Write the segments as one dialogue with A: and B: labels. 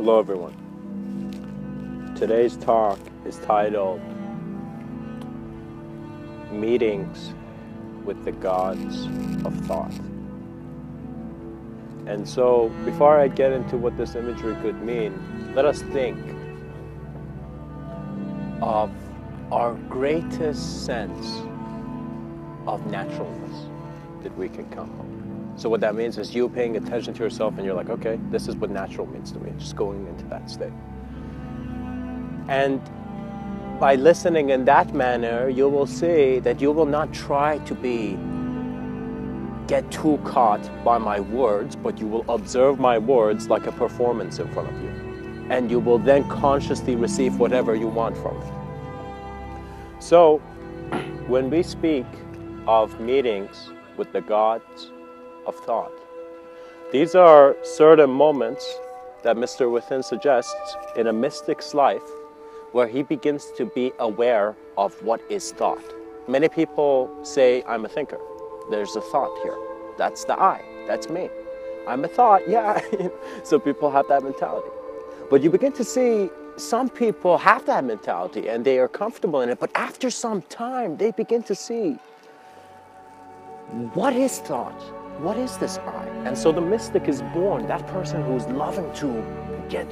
A: Hello everyone. Today's talk is titled Meetings with the Gods of Thought. And so before I get into what this imagery could mean, let us think of our greatest sense of naturalness that we can come from. So what that means is you paying attention to yourself and you're like, okay, this is what natural means to me, just going into that state. And by listening in that manner, you will see that you will not try to get too caught by my words, but you will observe my words like a performance in front of you. And you will then consciously receive whatever you want from it. So when we speak of meetings with the gods of thought, these are certain moments that Mr.Within suggests in a mystic's life where he begins to be aware of what is thought. Many people say, I'm a thinker. There's a thought here. That's the I. That's me. I'm a thought, yeah. So people have that mentality. But you begin to see some people have that mentality and they are comfortable in it, but after some time, they begin to see, what is thought? What is this I? And so the mystic is born, that person who's loving to get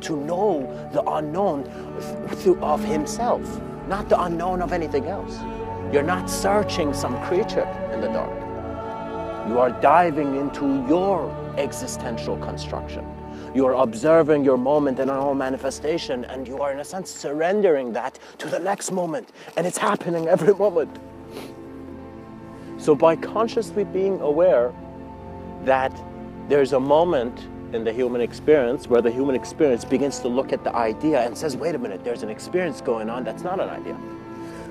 A: to know the unknown of himself, not the unknown of anything else. You're not searching some creature in the dark. You are diving into your existential construction. You are observing your moment and all manifestation, and you are in a sense surrendering that to the next moment, and it's happening every moment. So by consciously being aware that there's a moment in the human experience where the human experience begins to look at the idea and says, wait a minute, there's an experience going on that's not an idea.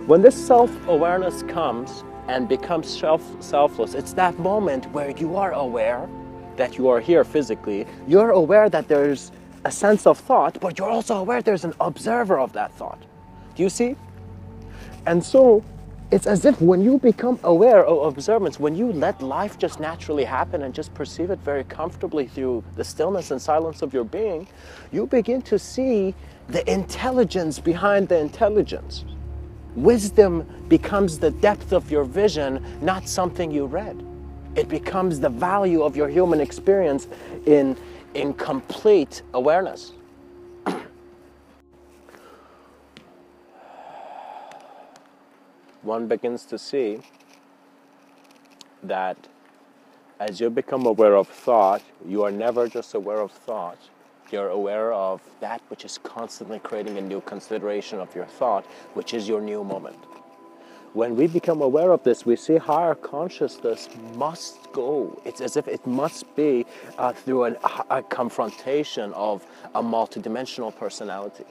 A: When this self-awareness comes and becomes selfless, it's that moment where you are aware that you are here physically. You're aware that there's a sense of thought, but you're also aware there's an observer of that thought. Do you see? And so it's as if when you become aware of observance, when you let life just naturally happen and just perceive it very comfortably through the stillness and silence of your being, you begin to see the intelligence behind the intelligence. Wisdom becomes the depth of your vision, not something you read. It becomes the value of your human experience in complete awareness. One begins to see that as you become aware of thought, you are never just aware of thought. You're aware of that which is constantly creating a new consideration of your thought, which is your new moment. When we become aware of this, we see how our consciousness must go. It's as if it must be through a confrontation of a multidimensional personality.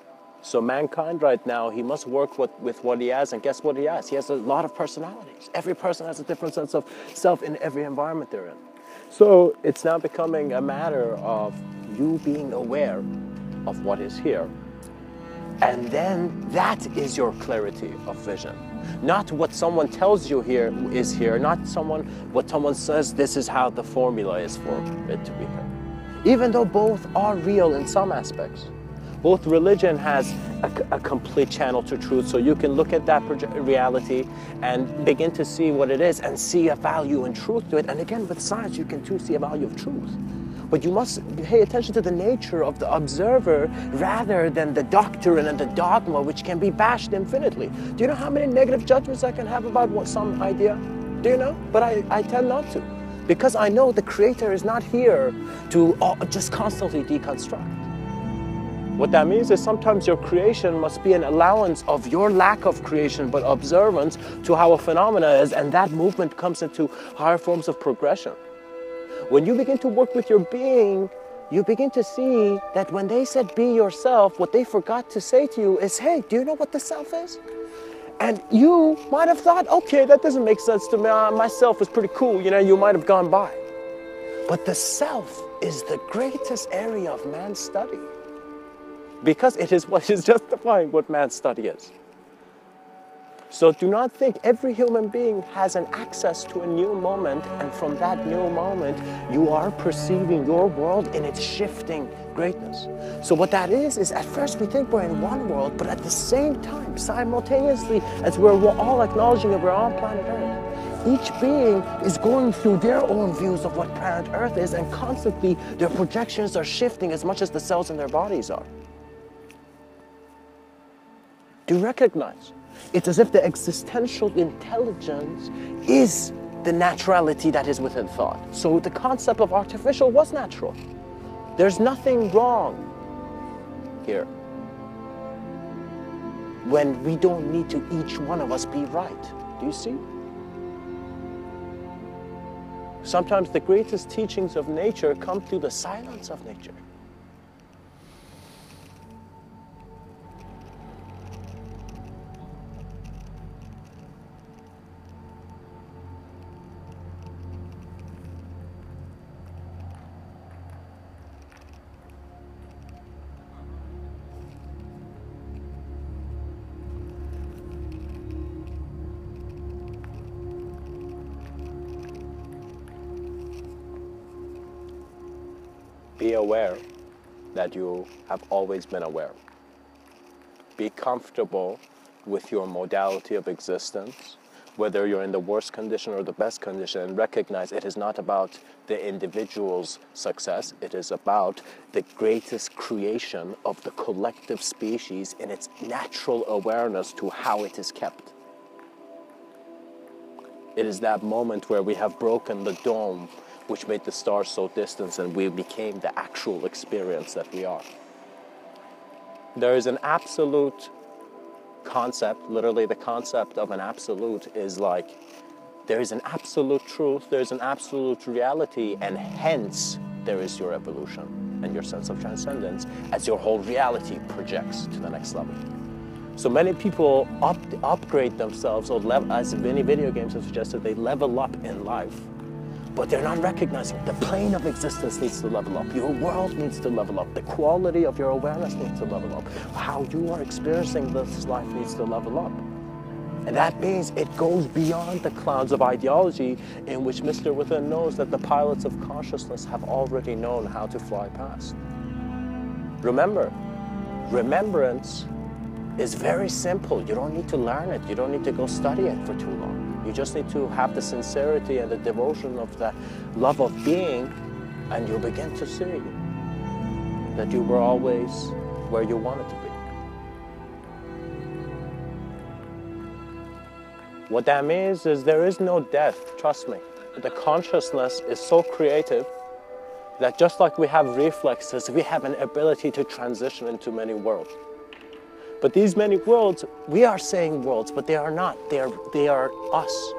A: So mankind right now, he must work with what he has, and guess what he has? He has a lot of personalities. Every person has a different sense of self in every environment they're in. So it's now becoming a matter of you being aware of what is here. And then that is your clarity of vision. Not what someone tells you here is here, not what someone says this is how the formula is for it to be here. Even though both are real in some aspects. Both religion has a complete channel to truth, so you can look at that reality and begin to see what it is and see a value and truth to it. And again, with science, you can too see a value of truth. But you must pay attention to the nature of the observer rather than the doctrine and the dogma, which can be bashed infinitely. Do you know how many negative judgments I can have about some idea? Do you know? But I tend not to. Because I know the Creator is not here to just constantly deconstruct. What that means is sometimes your creation must be an allowance of your lack of creation, but observance to how a phenomena is, and that movement comes into higher forms of progression. When you begin to work with your being, you begin to see that when they said be yourself, what they forgot to say to you is, hey, do you know what the self is? And you might have thought, okay, that doesn't make sense to me. Myself is pretty cool, you might have gone by. But the self is the greatest area of man's study. Because it is what is justifying what man's study is. So do not think every human being has an access to a new moment, and from that new moment, you are perceiving your world in its shifting greatness. So what that is at first we think we're in one world, but at the same time, simultaneously, as we're all acknowledging that we're on planet Earth, each being is going through their own views of what planet Earth is, and constantly their projections are shifting as much as the cells in their bodies are. Do you recognize? It's as if the existential intelligence is the naturality that is within thought. So the concept of artificial was natural. There's nothing wrong here when we don't need to each one of us be right. Do you see? Sometimes the greatest teachings of nature come through the silence of nature. Be aware that you have always been aware. Be comfortable with your modality of existence, whether you're in the worst condition or the best condition, and recognize it is not about the individual's success, it is about the greatest creation of the collective species in its natural awareness to how it is kept. It is that moment where we have broken the dome which made the stars so distant, and we became the actual experience that we are. There is an absolute concept, literally the concept of an absolute is like, there is an absolute truth, there is an absolute reality, and hence there is your evolution and your sense of transcendence as your whole reality projects to the next level. So many people upgrade themselves, or as many video games have suggested, they level up in life. But they're not recognizing the plane of existence needs to level up. Your world needs to level up. The quality of your awareness needs to level up. How you are experiencing this life needs to level up. And that means it goes beyond the clouds of ideology in which Mr.Within knows that the pilots of consciousness have already known how to fly past. Remember, remembrance is very simple. You don't need to learn it. You don't need to go study it for too long. You just need to have the sincerity and the devotion of the love of being, and you'll begin to see that you were always where you wanted to be. What that means is there is no death, trust me. The consciousness is so creative that just like we have reflexes, we have an ability to transition into many worlds. But these many worlds, we are saying worlds, but they are not. They are us.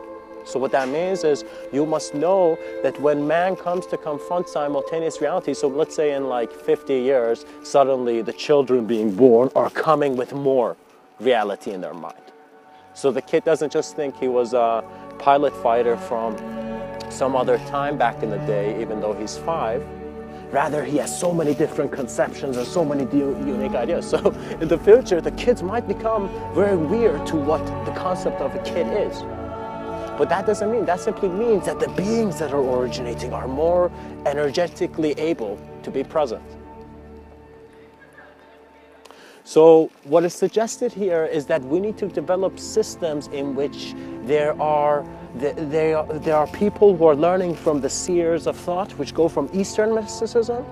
A: So what that means is you must know that when man comes to confront simultaneous reality, so let's say in like 50 years, suddenly the children being born are coming with more reality in their mind. So the kid doesn't just think he was a pilot fighter from some other time back in the day, even though he's 5. Rather, he has so many different conceptions and so many unique ideas. So in the future, the kids might become very weird to what the concept of a kid is. But that doesn't mean, that simply means that the beings that are originating are more energetically able to be present. So what is suggested here is that we need to develop systems in which there are people who are learning from the seers of thought, which go from Eastern mysticism,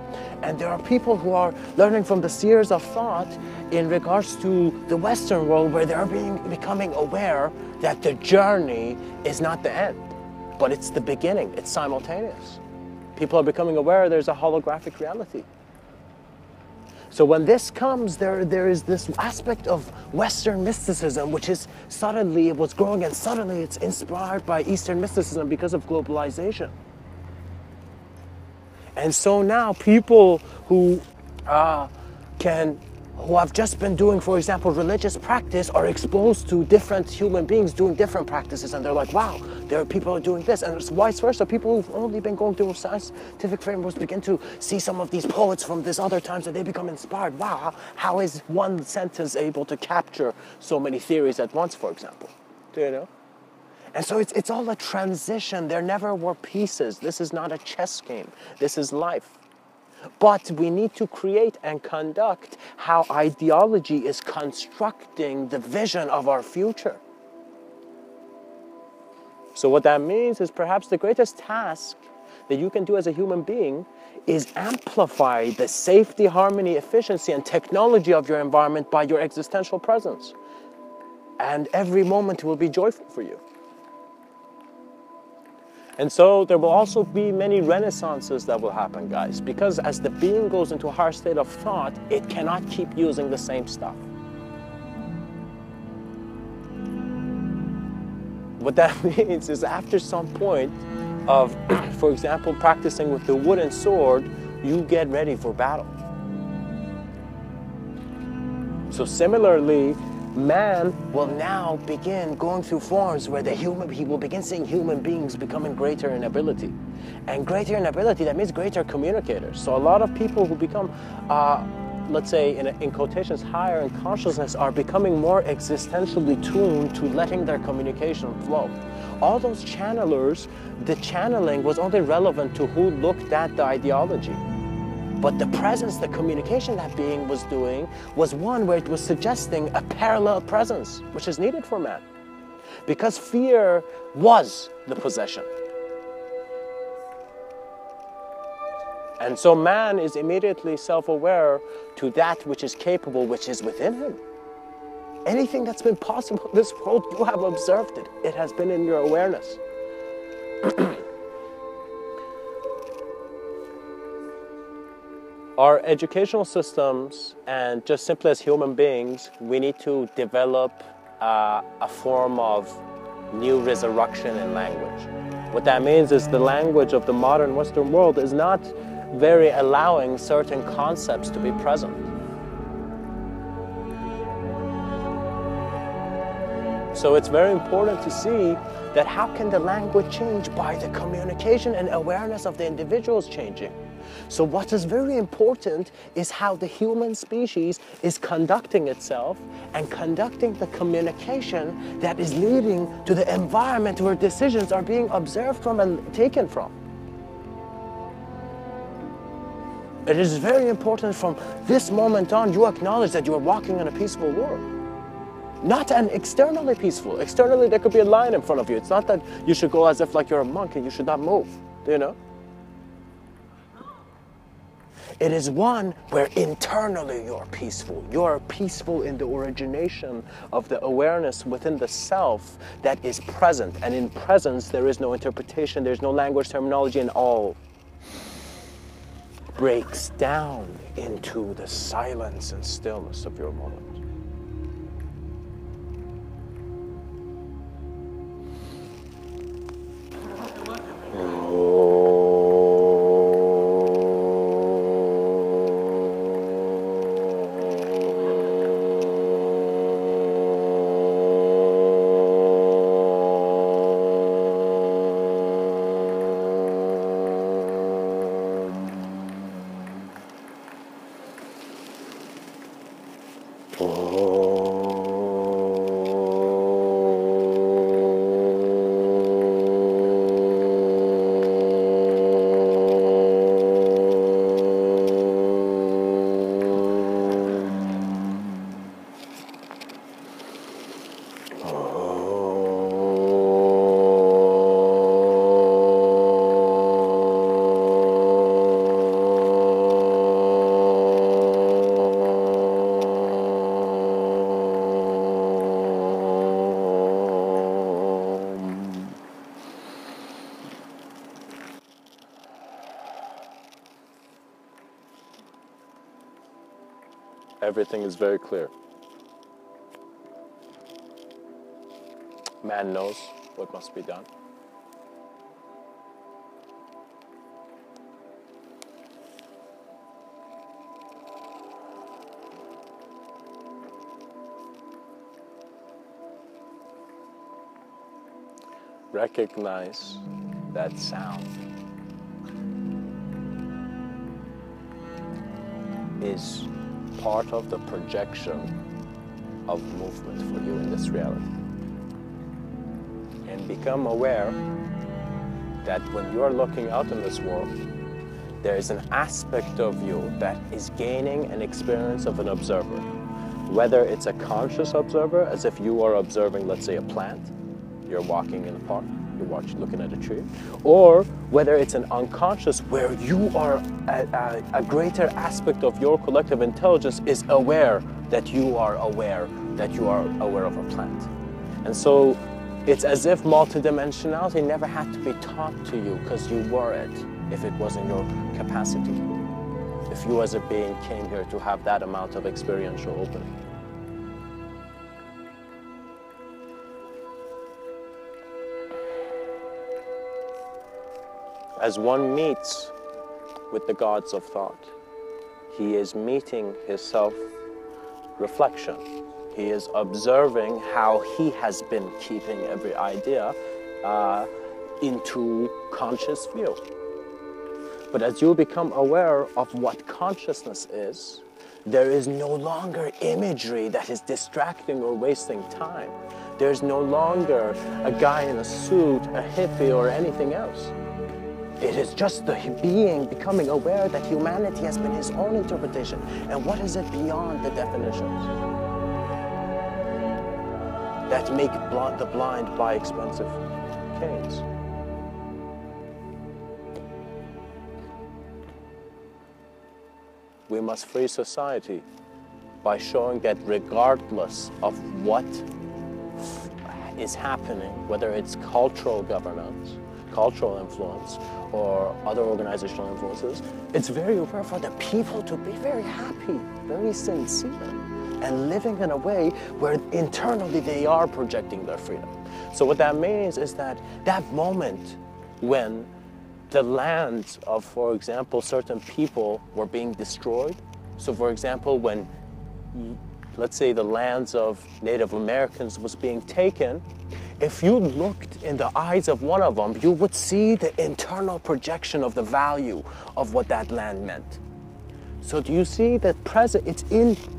A: and there are people who are learning from the seers of thought in regards to the Western world, where they're becoming aware that the journey is not the end, but it's the beginning. It's simultaneous. People are becoming aware there's a holographic reality. So when this comes, there is this aspect of Western mysticism, which is suddenly, it was growing, and suddenly it's inspired by Eastern mysticism because of globalization. And so now people who have just been doing, for example, religious practice are exposed to different human beings doing different practices, and they're like, wow, there are people who are doing this, and vice versa. People who've only been going through scientific frameworks begin to see some of these poets from this other times, and they become inspired. Wow, how is one sentence able to capture so many theories at once, for example? Do you know? And so it's all a transition. There never were pieces. This is not a chess game. This is life. But we need to create and conduct how ideology is constructing the vision of our future. So what that means is perhaps the greatest task that you can do as a human being is amplify the safety, harmony, efficiency, and technology of your environment by your existential presence. And every moment will be joyful for you. And so there will also be many renaissances that will happen, guys, because as the being goes into a higher state of thought, it cannot keep using the same stuff. What that means is after some point of, for example, practicing with the wooden sword, you get ready for battle. So similarly, man will now begin going through forms where he will begin seeing human beings becoming greater in ability. And greater in ability, that means greater communicators. So a lot of people who become, let's say, in quotations, higher in consciousness are becoming more existentially tuned to letting their communication flow. All those channelers, the channeling was only relevant to who looked at the ideology. But the presence, the communication that being was doing was one where it was suggesting a parallel presence, which is needed for man. Because fear was the possession. And so man is immediately self-aware to that which is capable, which is within him. Anything that's been possible in this world, you have observed it. It has been in your awareness. Our educational systems, and just simply as human beings, we need to develop a form of new resurrection in language. What that means is the language of the modern Western world is not very allowing certain concepts to be present. So it's very important to see that how can the language change by the communication and awareness of the individuals changing. So what is very important is how the human species is conducting itself and conducting the communication that is leading to the environment where decisions are being observed from and taken from. It is very important from this moment on you acknowledge that you are walking in a peaceful world. Not an externally peaceful. Externally there could be a lion in front of you. It's not that you should go as if like you're a monk and you should not move. Do you know? It is one where internally you're peaceful. You're peaceful in the origination of the awareness within the self that is present. And in presence, there is no interpretation, there's no language, terminology, and all breaks down into the silence and stillness of your moment. Everything is very clear. Man knows what must be done. Recognize that sound is part of the projection of movement for you in this reality. and become aware that when you are looking out in this world, there is an aspect of you that is gaining an experience of an observer. Whether it's a conscious observer, as if you are observing, let's say, a plant, you're walking in the park, you're looking at a tree, or whether it's an unconscious where you are a greater aspect of your collective intelligence is aware that you are aware of a plant. And so it's as if multidimensionality never had to be taught to you because you were it, if it wasn't your capacity. If you as a being came here to have that amount of experiential opening. As one meets with the gods of thought, he is meeting his self-reflection. He is observing how he has been keeping every idea into conscious view. But as you become aware of what consciousness is, there is no longer imagery that is distracting or wasting time. There's no longer a guy in a suit, a hippie, or anything else. It is just the being becoming aware that humanity has been his own interpretation. And what is it beyond the definitions that make the blind buy expensive canes? We must free society by showing that regardless of what is happening, whether it's cultural governance, cultural influence, or other organizational influences, it's very rare for the people to be very happy, very sincere, and living in a way where internally they are projecting their freedom. So what that means is that that moment when the lands of, for example, certain people were being destroyed. So for example, when, let's say, the lands of Native Americans was being taken, if you looked in the eyes of one of them, you would see the internal projection of the value of what that land meant. So do you see that it's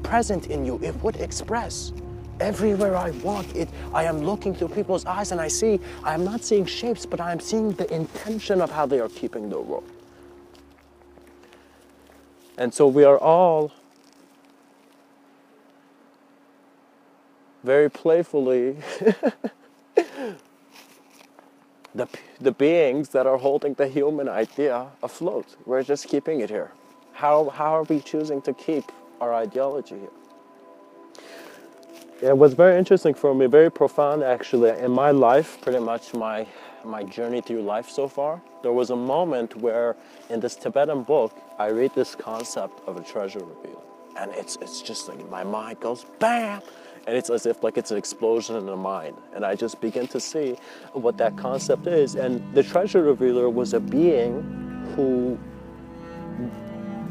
A: present in you? It would express. Everywhere I walk, I am looking through people's eyes and I am not seeing shapes, but I am seeing the intention of how they are keeping the world. And so we are all very playfully the beings that are holding the human idea afloat. We're just keeping it here. How are we choosing to keep our ideology here? It was very interesting for me, very profound actually. In my life, pretty much my journey through life so far, there was a moment where in this Tibetan book, I read this concept of a treasure revealer. And it's just like my mind goes bam! And it's as if like it's an explosion in the mind. And I just begin to see what that concept is. And the treasure revealer was a being who,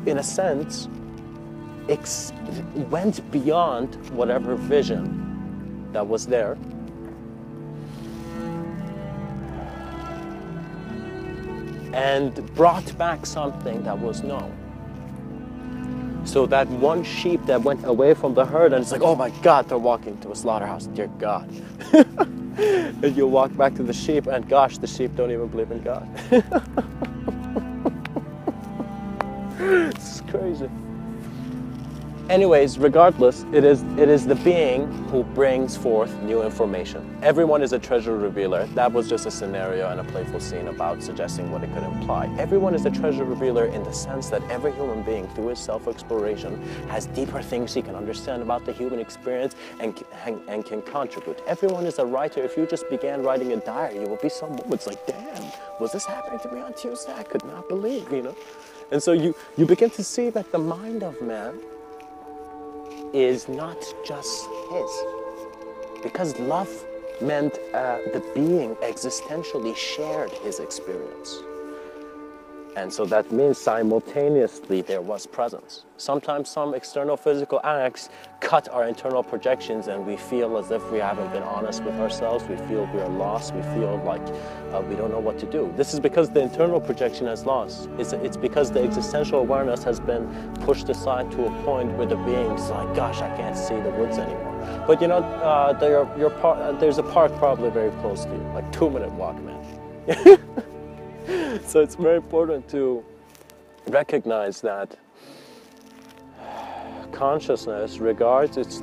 A: in a sense, went beyond whatever vision that was there and brought back something that was known. So that one sheep that went away from the herd and it's like, oh my God, they're walking to a slaughterhouse, dear God. And you walk back to the sheep and gosh, the sheep don't even believe in God. It's crazy. Anyways, regardless, it is the being who brings forth new information. Everyone is a treasure revealer. That was just a scenario and a playful scene about suggesting what it could imply. Everyone is a treasure revealer in the sense that every human being, through his self-exploration, has deeper things he can understand about the human experience and can contribute. Everyone is a writer. If you just began writing a diary, you will be some moments like, damn, was this happening to me on Tuesday? I could not believe, you know? And so you begin to see that the mind of man is not just his. Because love meant the being existentially shared his experience. And so that means simultaneously there was presence. Sometimes some external physical acts cut our internal projections and we feel as if we haven't been honest with ourselves. We feel we are lost. We feel like we don't know what to do. This is because the internal projection has lost. It's because the existential awareness has been pushed aside to a point where the being's like, gosh, I can't see the woods anymore. But you know, there's a park probably very close to you, like 2-minute walk, man. So it's very important to recognize that consciousness, regardless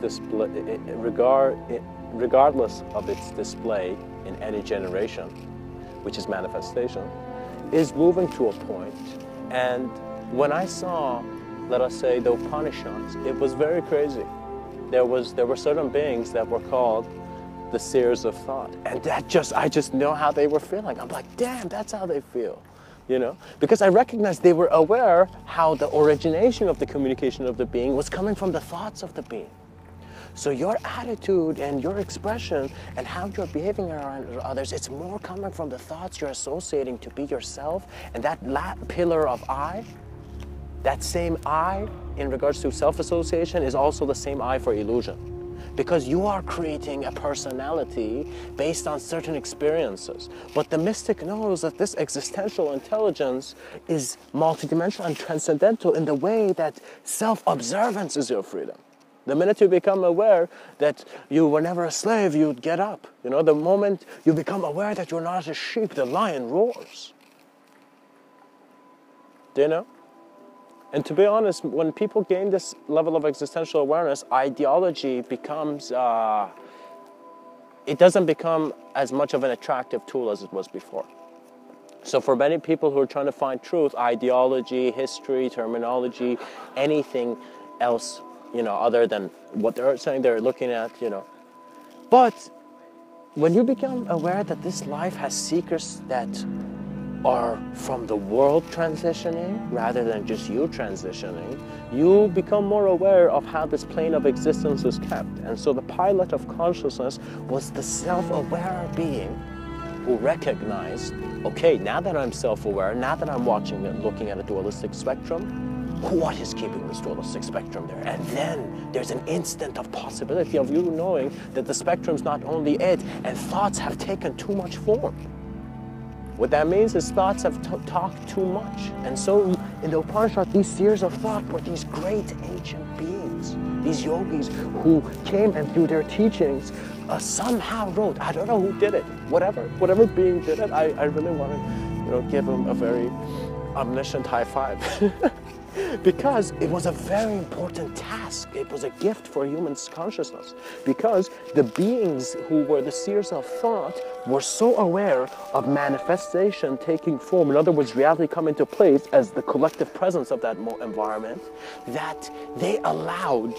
A: of its display in any generation, which is manifestation, is moving to a point. And when I saw, let us say, the Upanishads, it was very crazy. There were certain beings that were called the seers of thought, and I just know how they were feeling. I'm like, damn, that's how they feel, you know, because I recognized they were aware how the origination of the communication of the being was coming from the thoughts of the being. So your attitude and your expression and how you're behaving around others, it's more coming from the thoughts you're associating to be yourself. And that pillar of I, that same I in regards to self-association, is also the same I for illusion. Because you are creating a personality based on certain experiences. But the mystic knows that this existential intelligence is multidimensional and transcendental in the way that self-observance is your freedom. The minute you become aware that you were never a slave, you'd get up. You know, the moment you become aware that you're not a sheep, the lion roars. Do you know? And to be honest, when people gain this level of existential awareness, ideology becomes, it doesn't become as much of an attractive tool as it was before. So for many people who are trying to find truth, ideology, history, terminology, anything else, you know, other than what they're saying they're looking at, you know. But when you become aware that this life has seekers that are from the world transitioning rather than just you transitioning, you become more aware of how this plane of existence is kept. And so the pilot of consciousness was the self-aware being who recognized, okay, now that I'm self-aware, now that I'm watching and looking at a dualistic spectrum, what is keeping this dualistic spectrum there? And then there's an instant of possibility of you knowing that the spectrum's not only it, and thoughts have taken too much form. What that means is thoughts have talked too much. And so in the Upanishad, these seers of thought were these great ancient beings, these yogis who came and through their teachings somehow wrote, I don't know who did it, whatever being did it, I really want to give him a very omniscient high five. Because it was a very important task. It was a gift for human consciousness. Because the beings who were the seers of thought were so aware of manifestation taking form, in other words, reality coming into place as the collective presence of that environment, that they allowed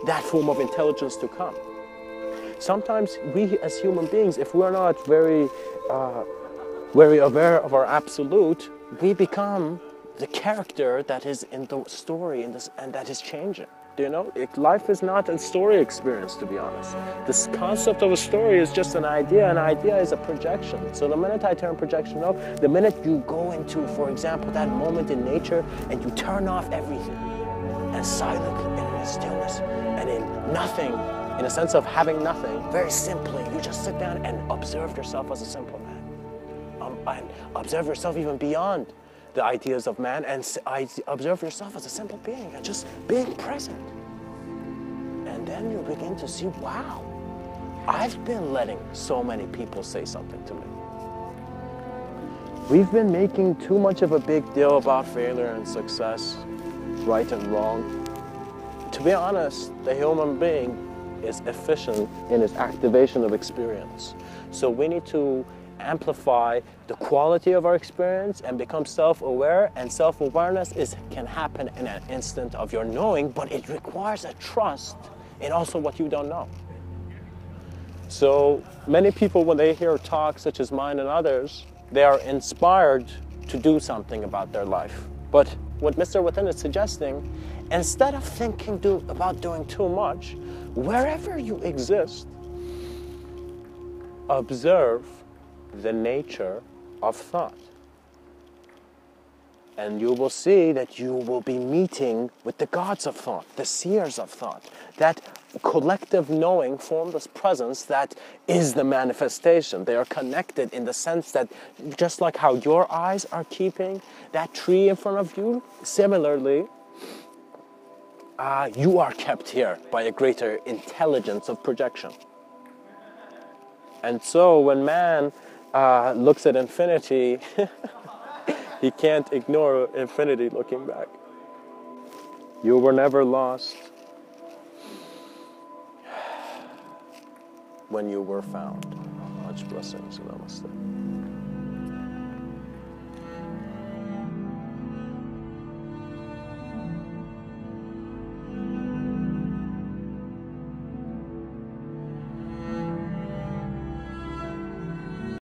A: that form of intelligence to come. Sometimes we as human beings, if we're not very aware of our absolute, we become the character that is in the story and that is changing. Do you know? Life is not a story experience, to be honest. This concept of a story is just an idea. An idea is a projection. So the minute I turn projection off, the minute you go into, for example, that moment in nature and you turn off everything and silently and in stillness and in nothing, in a sense of having nothing, very simply, you just sit down and observe yourself as a simple man. And observe yourself even beyond the ideas of man, and observe yourself as a simple being and just being present. And then you begin to see, wow, I've been letting so many people say something to me. We've been making too much of a big deal about failure and success, right and wrong. To be honest, the human being is efficient in its activation of experience. So we need to amplify the quality of our experience and become self-aware, and self-awareness can happen in an instant of your knowing, but it requires a trust in also what you don't know. So many people, when they hear talks such as mine and others, they are inspired to do something about their life. But what Mr.Within is suggesting, instead of thinking about doing too much, wherever you exist, observe the nature of thought. And you will see that you will be meeting with the gods of thought, the seers of thought. That collective knowing, formless presence that is the manifestation. They are connected in the sense that just like how your eyes are keeping that tree in front of you, similarly, you are kept here by a greater intelligence of projection. And so when man looks at infinity, he can't ignore infinity looking back. You were never lost when you were found. Much blessings. Namaste.